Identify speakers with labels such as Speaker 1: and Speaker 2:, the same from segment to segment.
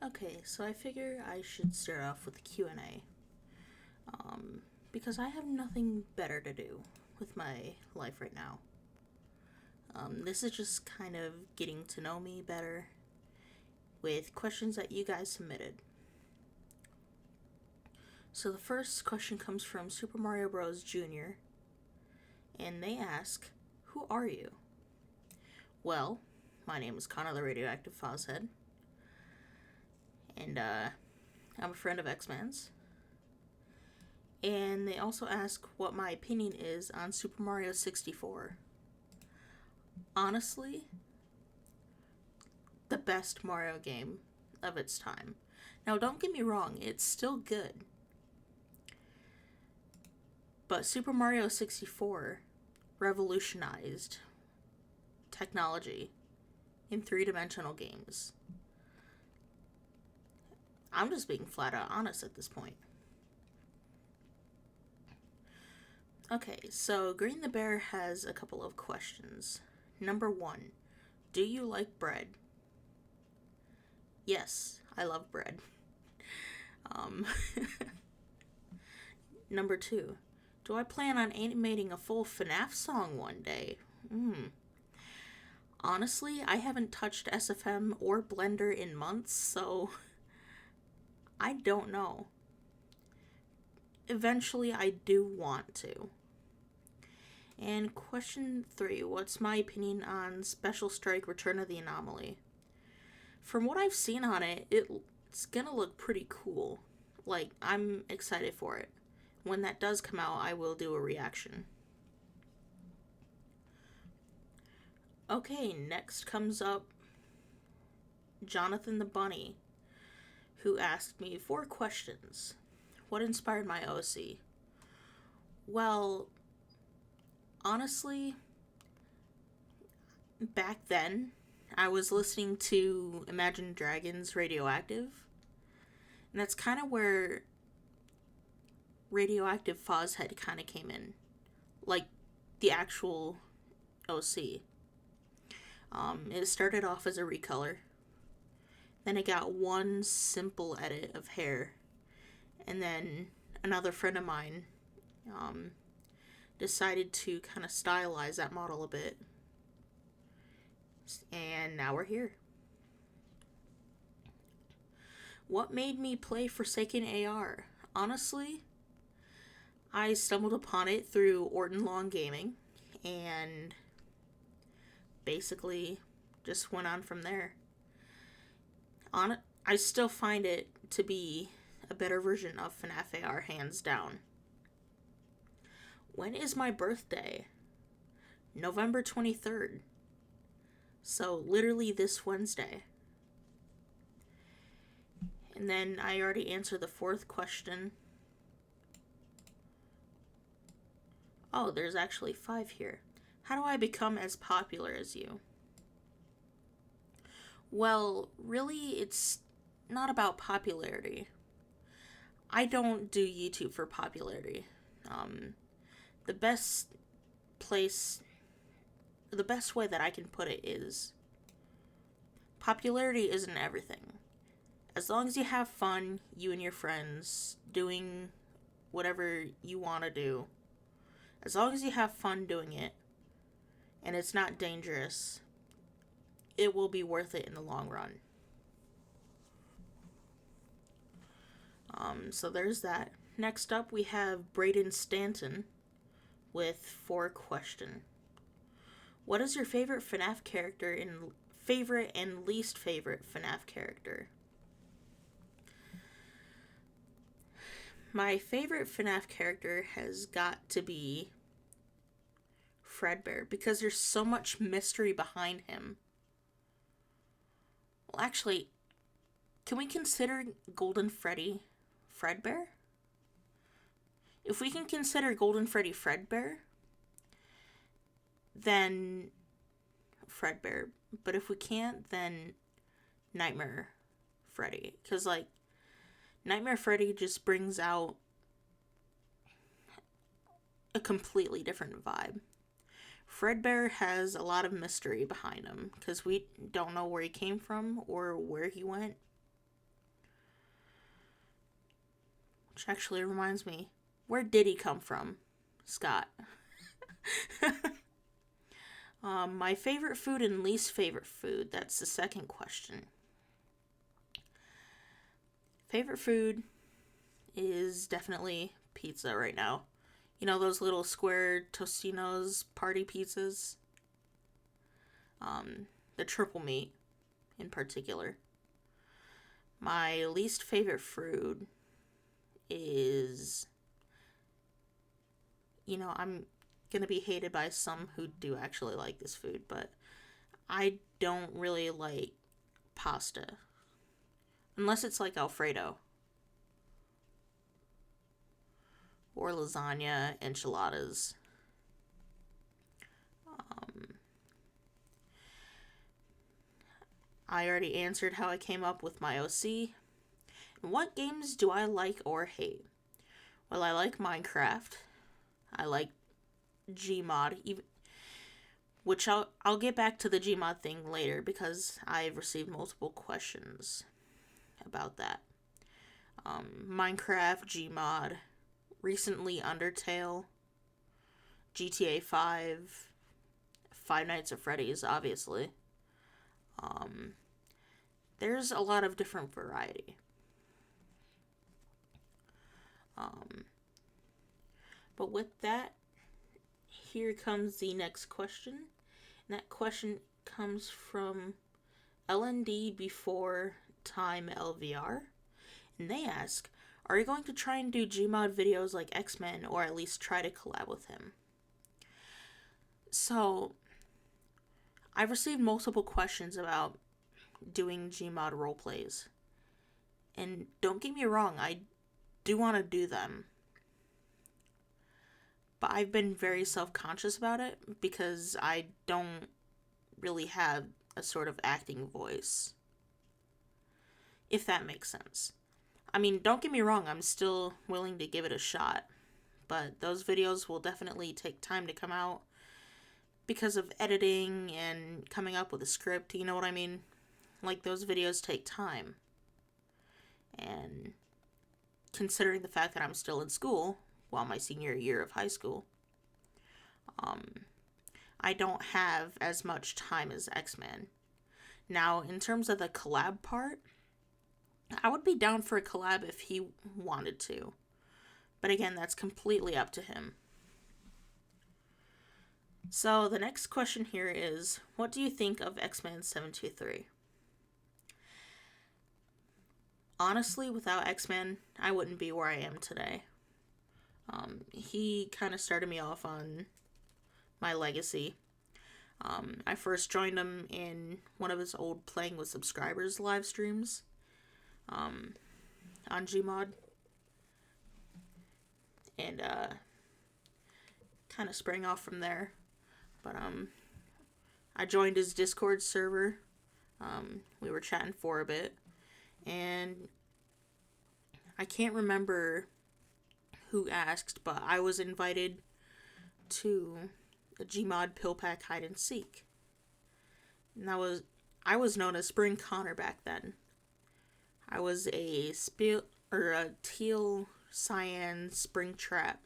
Speaker 1: Okay, so I figure I should start off with a Q&A. Because I have nothing better to do with my life right now. This is just kind of getting to know me better with questions that you guys submitted. So the first question comes from Super Mario Bros. Jr. And they ask, "Who are you?" Well, my name is Connor the Radioactive Fozzhead. And I'm a friend of X-Man's. And they also ask what my opinion is on Super Mario 64. Honestly, the best Mario game of its time. Now, don't get me wrong, it's still good. But Super Mario 64 revolutionized technology in three-dimensional games. I'm just being flat out honest at this point. Okay, so Green the Bear has a couple of questions. Number 1, do you like bread? Yes, I love bread. Um, Number 2, do I plan on animating a full FNAF song one day? Honestly, I haven't touched SFM or Blender in months, so I don't know. Eventually, I do want to. And question 3, what's my opinion on Special Strike Return of the Anomaly? From what I've seen on it, it's gonna look pretty cool. Like, I'm excited for it. When that does come out, I will do a reaction. Okay, next comes up Jonathan the Bunny, who asked me 4 questions. What inspired my OC? Well, honestly, back then, I was listening to Imagine Dragons' Radioactive, and that's kind of where Radioactive Fozzhead kind of came in. Like, the actual OC. It started off as a recolor. Then it got one simple edit of hair. And then another friend of mine decided to kind of stylize that model a bit. And now we're here. What made me play Forsaken AR? Honestly, I stumbled upon it through Orton Long Gaming, and basically just went on from there. I still find it to be a better version of FNAF AR, hands down. When is my birthday? November 23rd. So, literally this Wednesday. And then I already answered the 4th question. Oh, there's actually 5 here. How do I become as popular as you? Well, really, it's not about popularity. I don't do YouTube for popularity. The best place, the best way that I can put it is popularity isn't everything. As long as you have fun, you and your friends, doing whatever you want to do, as long as you have fun doing it, and it's not dangerous, it will be worth it in the long run. So there's that. Next up, we have Braden Stanton with 4 question. What is your favorite FNAF character and favorite and least favorite FNAF character? My favorite FNAF character has got to be Fredbear, because there's so much mystery behind him. Well, actually, can we consider Golden Freddy Fredbear? If we can consider Golden Freddy Fredbear, then Fredbear. But if we can't, then Nightmare Freddy. Because, like, Nightmare Freddy just brings out a completely different vibe. Fredbear has a lot of mystery behind him, because we don't know where he came from or where he went. Which actually reminds me, where did he come from? Scott. My favorite food and least favorite food. That's the second question. Favorite food is definitely pizza right now. You know those little square Tostinos party pizzas? The triple meat in particular. My least favorite food is, I'm gonna be hated by some who do actually like this food, but I don't really like pasta. Unless it's like Alfredo. Or lasagna, enchiladas. I already answered how I came up with my OC. What games do I like or hate? Well, I like Minecraft. I like Gmod, which I'll get back to the Gmod thing later because I've received multiple questions about that. Minecraft, Gmod, recently Undertale, GTA 5, Five Nights at Freddy's, obviously. There's a lot of different variety. But with that, here comes the next question. And that question comes from LND before time LVR. And they ask, are you going to try and do Gmod videos like X-Men, or at least try to collab with him? So, I've received multiple questions about doing Gmod roleplays. And don't get me wrong, I do want to do them. But I've been very self-conscious about it because I don't really have a sort of acting voice. If that makes sense. I mean, don't get me wrong, I'm still willing to give it a shot. But those videos will definitely take time to come out because of editing and coming up with a script, you know what I mean? Like, those videos take time. And considering the fact that I'm still in school, well, my senior year of high school, I don't have as much time as X-Men. Now, in terms of the collab part, I would be down for a collab if he wanted to. But again, that's completely up to him. So, the next question here is, what do you think of X-Men 723? Honestly, without X-Men, I wouldn't be where I am today. He kind of started me off on my legacy. I first joined him in one of his old Playing with Subscribers live streams on Gmod. And kind of sprang off from there. But I joined his Discord server. We were chatting for a bit. And I can't remember who asked, but I was invited to the Gmod Pill Pack Hide and Seek. And I was known as Spring Connor back then. I was a teal cyan Spring Trap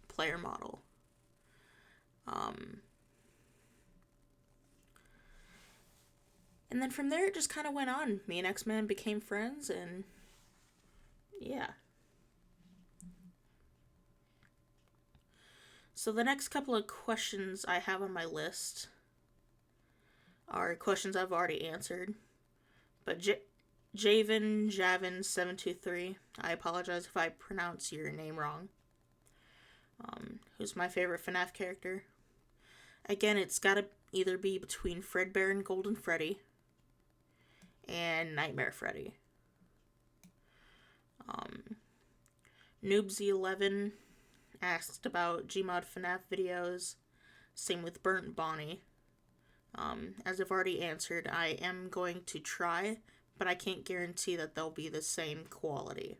Speaker 1: player model. And then from there, it just kind of went on. Me and X-Men became friends, and yeah. So the next couple of questions I have on my list are questions I've already answered. But Javin723, I apologize if I pronounce your name wrong. Who's my favorite FNAF character? Again, it's gotta either be between Fredbear and Golden Freddy and Nightmare Freddy. Noobsy11 asked about Gmod FNAF videos. Same with Burnt Bonnie. As I've already answered, I am going to try, but I can't guarantee that they'll be the same quality.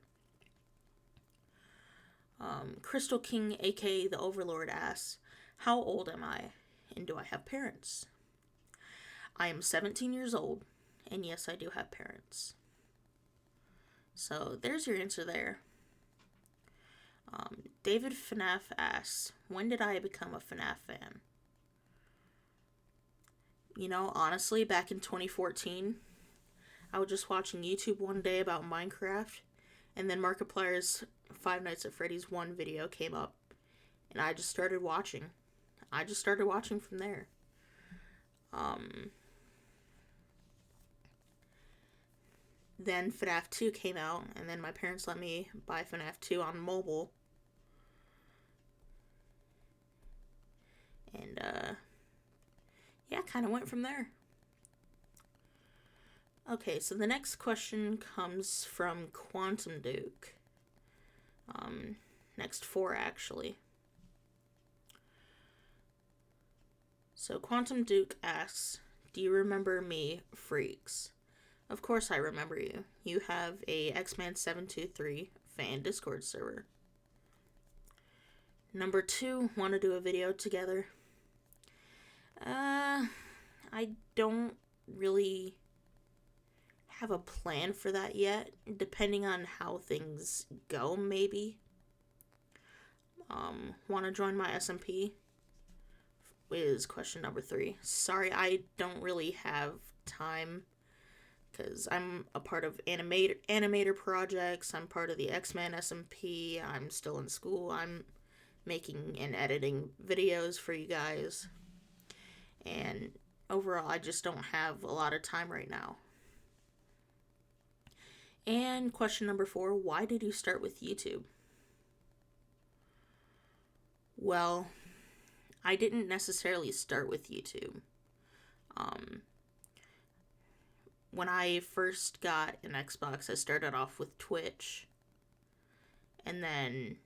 Speaker 1: Crystal King, aka the Overlord, asks, how old am I, and do I have parents? I am 17 years old, and yes, I do have parents. So there's your answer there. David FNAF asks, when did I become a FNAF fan? You know, honestly, back in 2014, I was just watching YouTube one day about Minecraft, and then Markiplier's Five Nights at Freddy's 1 video came up, and I just started watching. I just started watching from there. Then FNAF 2 came out, and then my parents let me buy FNAF 2 on mobile. And, yeah, kind of went from there. Okay, so the next question comes from Quantum Duke. Next 4, actually. So Quantum Duke asks, do you remember me, freaks? Of course I remember you. You have a Xman723 fan Discord server. Number 2, want to do a video together? I don't really have a plan for that yet. Depending on how things go, maybe. Want to join my SMP? Is question number 3. Sorry, I don't really have time because I'm a part of animator projects. I'm part of the X-Men SMP. I'm still in school. I'm making and editing videos for you guys. And overall, I just don't have a lot of time right now. And question number 4, why did you start with YouTube? Well, I didn't necessarily start with YouTube. When I first got an Xbox, I started off with Twitch. And then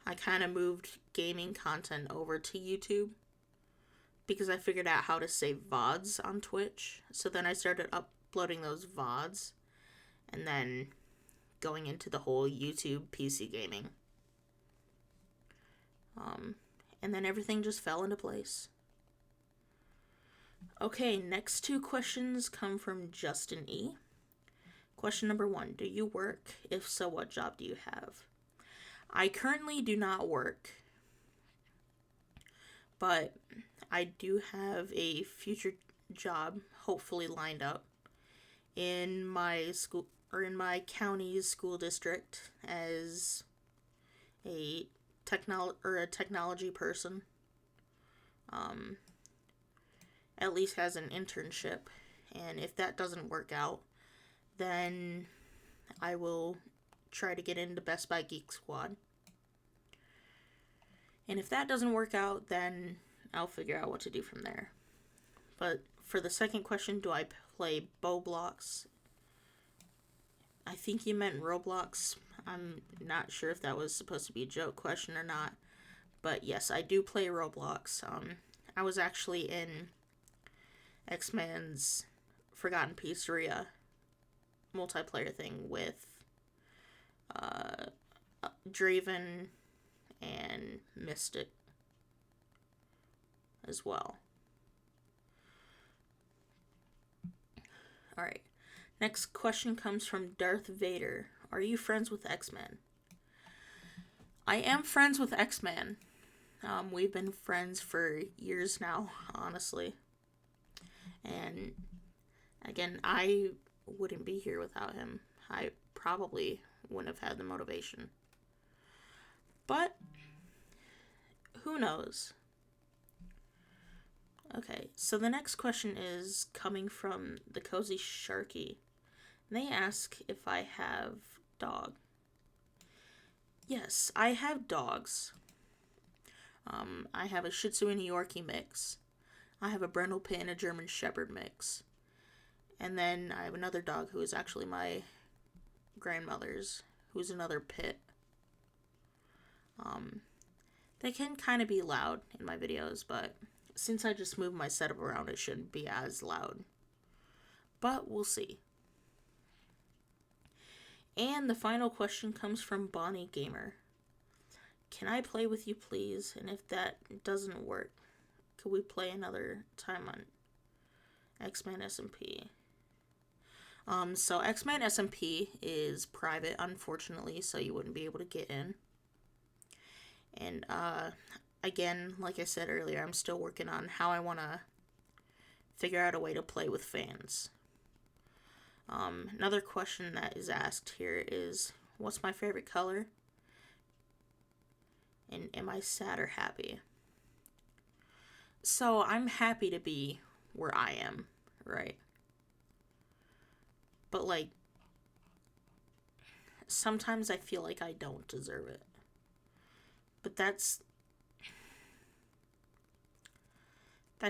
Speaker 1: I kind of moved gaming content over to YouTube because I figured out how to save VODs on Twitch. So then I started uploading those VODs and then going into the whole YouTube PC gaming. And then everything just fell into place. Okay, next 2 questions come from Justin E. Question number 1, do you work? If so, what job do you have? I currently do not work, but I do have a future job hopefully lined up in my school or in my county's school district as a technology person. At least has an internship, and if that doesn't work out, then I will try to get into Best Buy Geek Squad. And if that doesn't work out, then I'll figure out what to do from there. But for the second question, do I play Roblox? I think you meant Roblox. I'm not sure if that was supposed to be a joke question or not. But yes, I do play Roblox. I was actually in X-Men's Forgotten Pizzeria multiplayer thing with Draven and Mystic as well. Alright, next question comes from Darth Vader. Are you friends with X-Men? I am friends with X-Man. We've been friends for years now, honestly. And again, I wouldn't be here without him. I probably wouldn't have had the motivation. But who knows? Okay, so the next question is coming from the Cozy Sharky. They ask if I have dog. Yes, I have dogs. I have a Shih Tzu and a Yorkie mix. I have a Brindle Pit and a German Shepherd mix. And then I have another dog who is actually my grandmother's, who's another pit. They can kind of be loud in my videos, but since I just moved my setup around, it shouldn't be as loud. But we'll see. And the final question comes from Bonnie Gamer. Can I play with you, please? And if that doesn't work, could we play another time on X-Men SMP? So X-Men SMP is private, unfortunately, so you wouldn't be able to get in. And again, like I said earlier, I'm still working on how I want to figure out a way to play with fans. Another question that is asked here is, what's my favorite color? And am I sad or happy? So I'm happy to be where I am, right? But like, sometimes I feel like I don't deserve it. But that's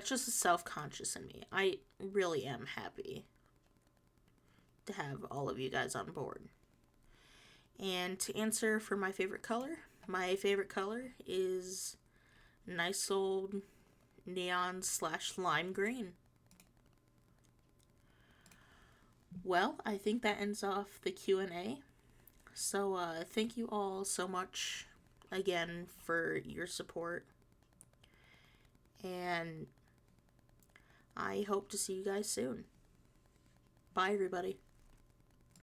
Speaker 1: just a self-conscious in me. I really am happy to have all of you guys on board. And to answer for my favorite color is nice old neon/lime green. Well, I think that ends off the Q&A. So thank you all so much again for your support. And I hope to see you guys soon. Bye, everybody.